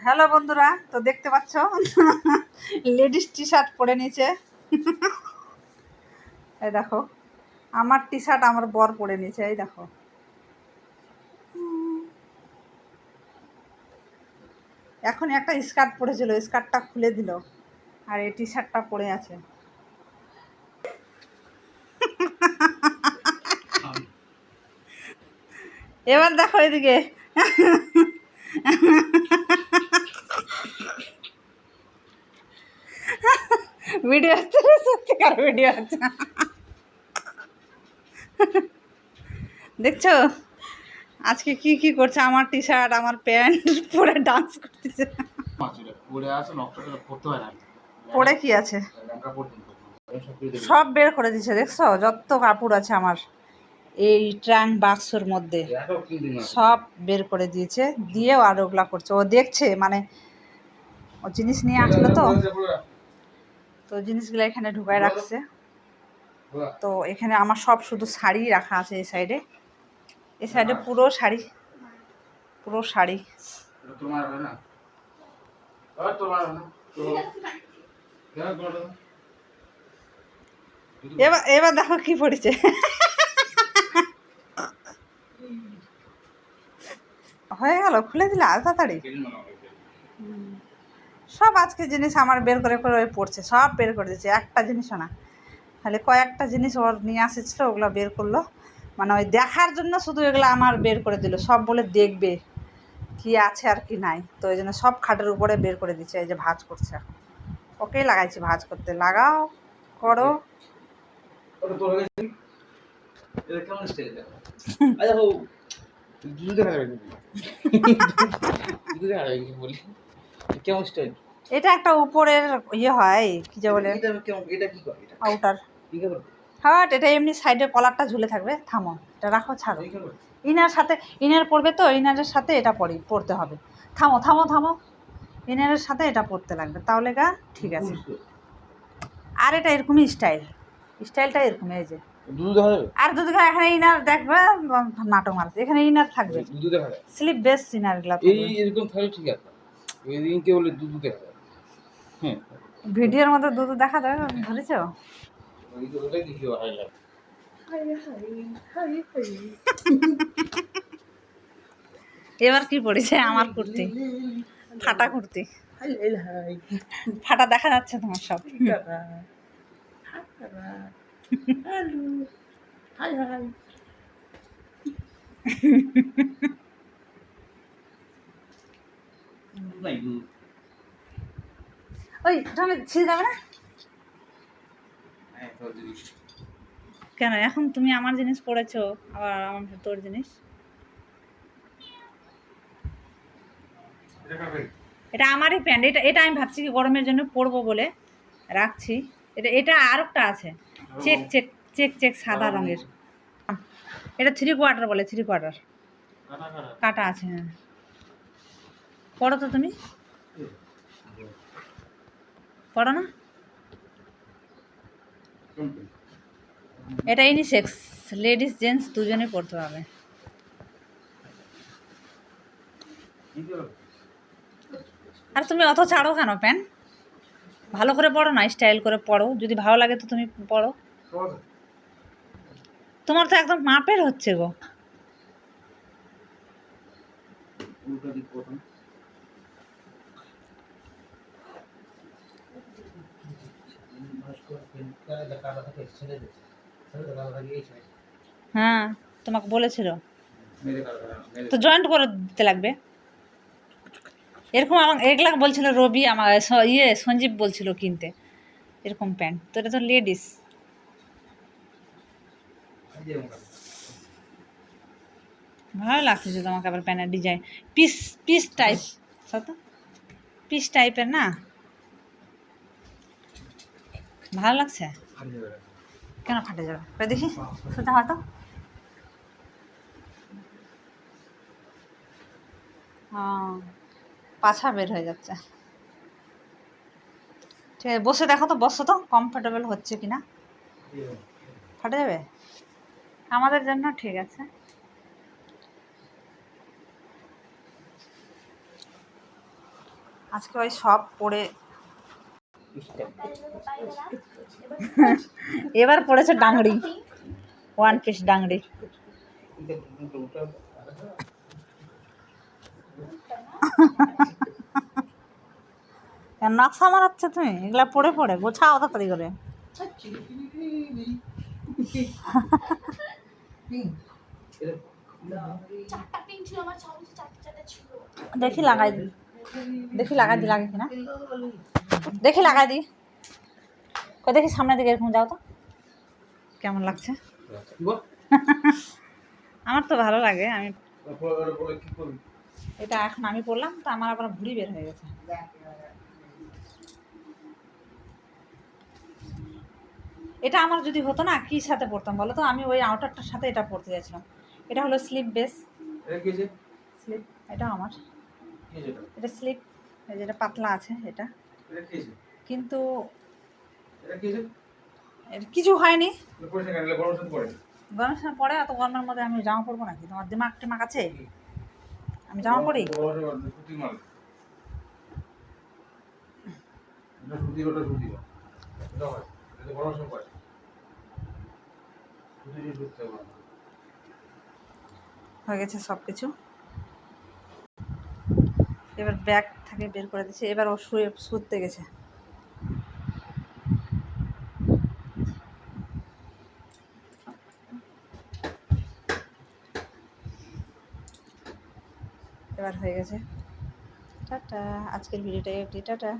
Hello বন্ধুরা, তো দেখতে পাচ্ছ লেডিস টি শার্ট পরে নিয়েছে। এই দেখো, আমার টি শার্ট আমার বর পরে নিয়েছে। এই দেখো, এখন একটা স্কার্ট পরেছিল, স্কার্টটা খুলে দিল, আর এই টি শার্টটা পরে আছে। এবার দেখো এদিকে, ভিডিও হচ্ছে, সত্যিকার ভিডিও হচ্ছে। দেখছো আজকে কি কি করছে? আমার টি শার্ট আমার প্যান্ট পরে ডান্স করতেছে। পরে কি আছে সব বের করে দিচ্ছে। দেখছো যত কাপড় আছে আমার এই ট্রাঙ্ক বাক্সর মধ্যে সব বের করে দিয়েছে, দিয়েও আর ওগুলা করছে। ও দেখছে, মানে ও জিনিস নিয়ে আসলো, তো জিনিসগুলো এখানে ঢুকায় রাখছে। তো এখানে আমার সব শুধু শাড়ি রাখা আছে। এই সাইডে পুরো শাড়ি, পুরো শাড়ি। এবার এবার দেখো কি পড়েছে। হয়ে গেল, খুলে দিলে আজ তাড়াতাড়ি। সব আজকে জিনিস আমার বের করে করে ওই পড়ছে, সব বের করে দিচ্ছে, একটা জিনিসও না। তাহলে কয়েকটা জিনিস ওর নিয়ে আসেছিলো, ওগুলো বের করলো, মানে ওই দেখার জন্য শুধু এগুলো আমার বের করে দিল। সব বলে দেখবে কি আছে আর কি নাই, তো এই জন্য সব খাটের উপরে বের করে দিচ্ছে। এই যে ভাঁজ করছে, ওকেই লাগাইছি ভাঁজ করতে। লাগাও, করো। এটা একটা উপরের ইয়ে হয়, কি যে বলে, আউটার। হ্যাঁ, এটা এমনি সাইডে কলারটা ঝুলে থাকবে। থামো, এটা রাখো, ছাড়ো। ইনার সাথে ইনার পরবে, তো ইনারের সাথে এটা পরতে হবে। থামো থামো থামো, ইনারের সাথে এটা পরতে লাগবে, তাহলে গা ঠিক আছে। আর এটা এরকমই স্টাইলটা এরকম। এই যে আর দুধ ঘা এখানে ইনার দেখবে, নাটক মারছে। এখানে ইনার থাকবে, স্লিপ বেস ইনার গুলা এরকম থাকলে ঠিক আছে। ওই দিনকে বলে দুধ দেখা যায়। হ্যাঁ, ভিডিওর মধ্যে দুধ দেখা যাবে, ধরেছ? ওইটাই দেখি হাইলাইট। এবার কি পড়েছে? আমার কুর্তি, ফাটা কুর্তি, ফাটা দেখা যাচ্ছে তোমার সব। ওই তুমি ছিঁড়ে যাবে না কেন? এখন তুমি আমার জিনিস পড়েছো, আবার আমার তোর জিনিস। এটা আমারই প্যান্ট। এটা আমি ভাবছি কি গরমের জন্য পরবো বলে রাখছি। এটা আর একটা আছে, চেক চেক চেক চেক সাদা রঙের। এটা 3/4 বলে, 3/4 কাটা আছে। হ্যাঁ, পড়ো তো তুমি, পড়ো না। এটা ইউনিসেক্স, লেডিস জেন্টস দুজনে পড়তে হবে। আর তুমি অত ছাড়ো কেন প্যান্ট? ভালো করে পড়ো না, স্টাইল করে পড়ো। যদি ভালো লাগে তো তুমি পড়ো। তোমার তো একদম মাপের হচ্ছে গো। হ্যাঁ, তোমাকে বলেছিল তো জয়েন্ট করে দিতে লাগবে। এরকম আমার এগুলা বলছিল রবি, আমার সঞ্জীব বলছিল কিনতে এরকম প্যান্ট। তো এটা তো লেডিস। ভালো লাগতেছে তোমাকে আবার প্যান্টের ডিজাইন, পিস পিস টাইপ, তো পিস টাইপের না, ভালো লাগছে। কেন ফাটে যাবে? দেখি সেটা হয়তো। পাছা বের হয়ে যাচ্ছে। ঠিক আছে, বসে দেখো তো, বসো তো, কমফোর্টেবল হচ্ছে কিনা। ফাটে যাবে? আমাদের জন্য ঠিক আছে। আজকে ওই সব পরে এবার পড়েছে ডাংরি, 1 পিস ডাংরি। নকশা মারাচ্ছে তুমি, এগুলা পড়ে পড়ে গোছাও তাড়াতাড়ি করে। দেখি লাগাই দি, দেখি লাগাই দি, লাগে কিনা দেখি লাগাই দি। দেখি সামনের দিকে এরকম যাও তো কেমন লাগছে। আমার তো ভালো লাগে। আমি এটা এখন আমি পড়লাম তো আমার আবার ভুঁড়ি বের হয়ে গেছে। এটা আমার যদি হতো না কি সাথে পড়তাম বলো তো? আমি ওই আউটারটার সাথে এটা পড়তে চাইছিলাম। এটা হলো স্লিপ বেস, স্লিপ। এটা আমার এটা স্লিপ, এই যেটা পাতলা আছে এটা, কিন্তু কিছু হয়নি। গরমের সময় পরে এত গরমের মধ্যে আমি জামা পরবো নাকি? তোমার দিমাগ টিমাগ আছে? আমি জামা পরি? হয়ে গেছে সব কিছু। এবার ব্যাগ থেকে বের করে দিচ্ছে। এবার ও শুতে গেছে। এবার হয়ে গেছে। টাটা, আজকের ভিডিওটা টাটা।